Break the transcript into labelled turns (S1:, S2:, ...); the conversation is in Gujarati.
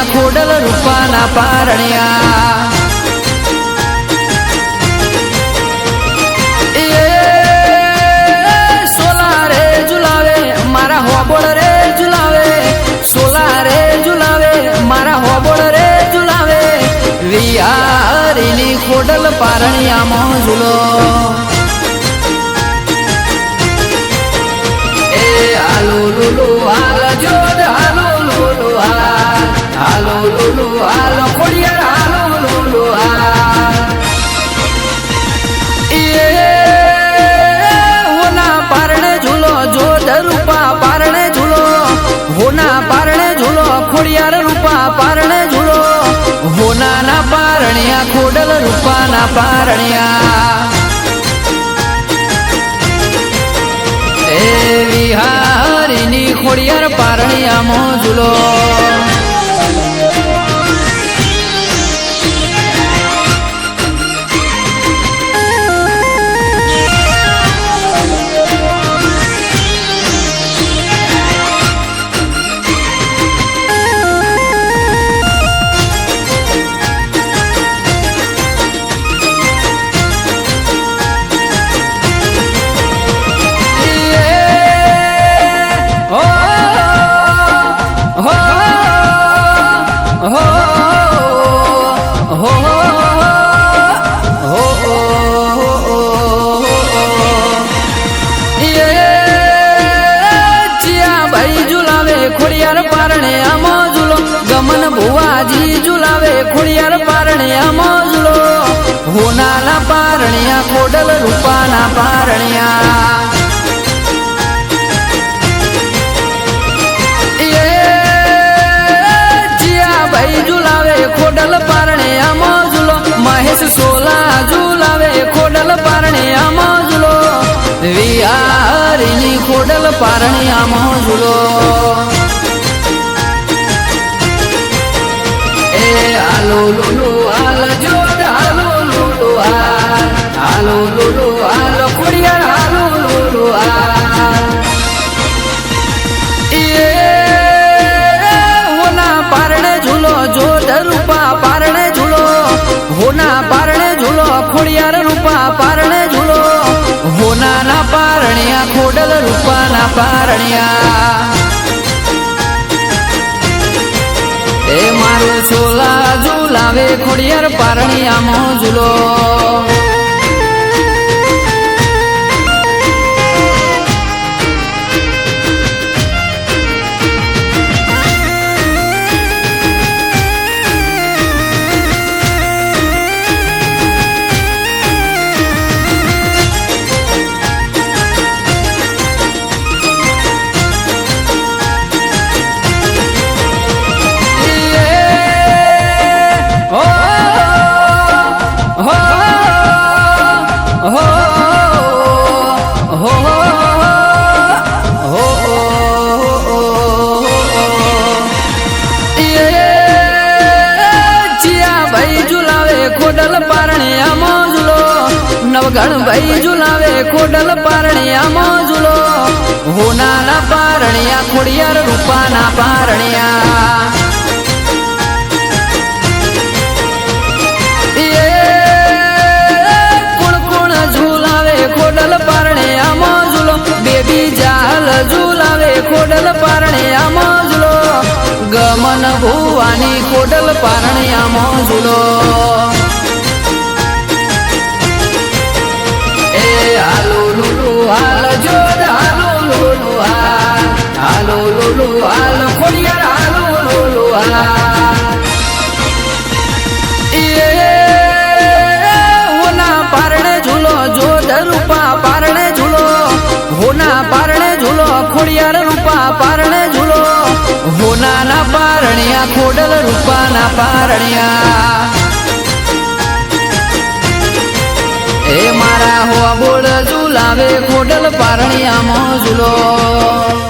S1: પારણિયા ખોડલ રૂપાના પારણિયા સોલા રે ઝુલાવે મારા હોબળ રે ઝુલાવે સોલા રે ઝુલાવે મારા હોબળ રે ઝુલાવે વિહારીની ખોડલ પારણિયામાં ઝૂલો હાલો લુલુ હાલ જોડ હાલો લુલુ હાલો લુલુ હાલો ખોડિયાર હાલો લુલુ હોના પારણે ઝૂલો જોધ રૂપા પારણે ઝૂલો હોના પારણે ઝૂલો ખોડિયાર રૂપા પારણે ઝૂલો હોનાના પારણિયા ખોડલ રૂપાના પારણિયા વિહારીની ખોડિયાર પારણિયામાં ઝૂલો ખોડિયાર પારણે આમાં ઝૂલો ગમન ભુવાજી ઝુલાવે ખોડિયાર પારણે આમાં ઝૂલો હોનાના પારણિયા ખોડલ રૂપાના પારણિયા જીયાભાઈ ઝુલાવે ખોડલ પારણે આમાં ઝૂલો મહેશ સોલા ઝુલાવે ખોડલ પારણે આમાં ઝૂલો વિહારીની ખોડલ પારણિયામાં ઝૂલો હાલો લુલુ હાલ જોડ હાલો લુલુ હાલો લુલુ હાલો ખોડિયાર હાલો લુલુ હોના પારણે ઝૂલો જોધ રૂપા પારણે ઝૂલો હોના પારણે ઝૂલો ખોડિયાર રૂપા પારણે ઝૂલો હોનાના પારણિયા ખોડલ રૂપાના પારણિયા એ મારું સોલા ઝુલાવે ખોડિયાર પારણિયામાં ઝૂલો ખોડલ પારણિયામાં ઝૂલો નવગણભાઈ ઝુલાવે ખોડલ પારણિયામાં ઝૂલો હોનાના પારણિયા ખોડિયાર રૂપાના પારણિયા કોણ કોણ ઝુલાવે ખોડલ પારણિયામાં ઝૂલો બેબી જાલ ઝુલાવે ખોડલ પારણિયામાં ઝૂલો ગમન ભુવાની ખોડલ પારણિયામાં ઝૂલો હાલો લુલુ હાલ જોડ હાલો લુલુ હાલો લુલુ હાલ ખોડિયાર હાલો લુલુ હોના પારણે ઝૂલો જોધ રૂપા પારણે ઝૂલો હોના પારણે ઝૂલો ખોડિયાર રૂપા પારણે ઝૂલો હોનાના પારણિયા ખોડલ રૂપાના પારણિયા એ મારા હોબળ ઝુલાવે ખોડલ પારણિયામાં ઝૂલો